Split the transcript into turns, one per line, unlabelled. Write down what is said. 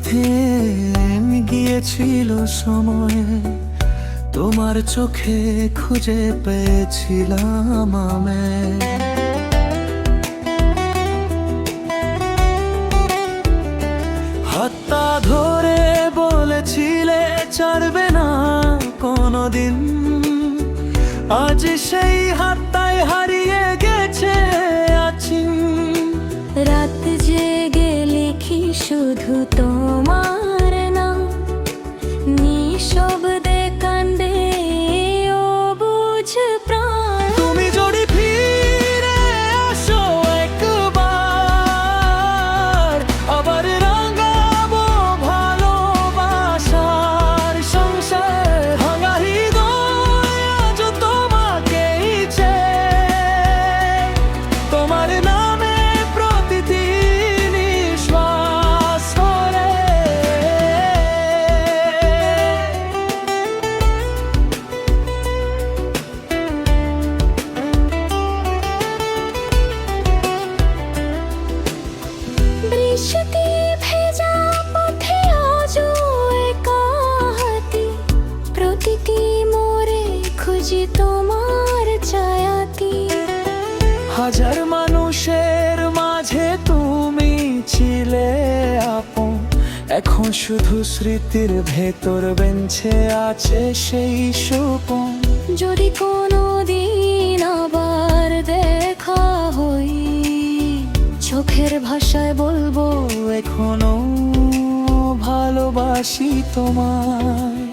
থেমে গিয়েছিল সময়, তোমার চোখে খুঁজে পেয়েছিলাম আমি। হাতটা ধরে বলেছিলে ছাড়বে না কোনোদিন, আজ সেই হাতটাই হারিয়ে গেছে আছি।
রাত জেগে লিখি শুধু তোমার নাম, নিঃশব্দে কান্দে অবুঝ প্রাণ।
তুমি যদি ফিরে আসো একবার, আবার রাঙাবো ভালোবাসার সংসার। ভাঙা হৃদয় আজ তোমাকেই চেয়ে, তোমার নামে প্রতিদিন নিঃশ্বাস করে।
বৃষ্টি ভেজা পথে আজও একা হাতে, প্রতিটি মোড়ে খুঁজি তোমার ছায়াটি।
হাজার মানুষের মাঝে তুমি ছিলে আপন, এখন শুধু স্মৃতির ভেতর বেঞ্চে আছে সেই সুপন।
যদি কোনো দিন আবার দেখা হই, চোখের ভাষায় বলবো
এখনো ভালোবাসি তোমায়।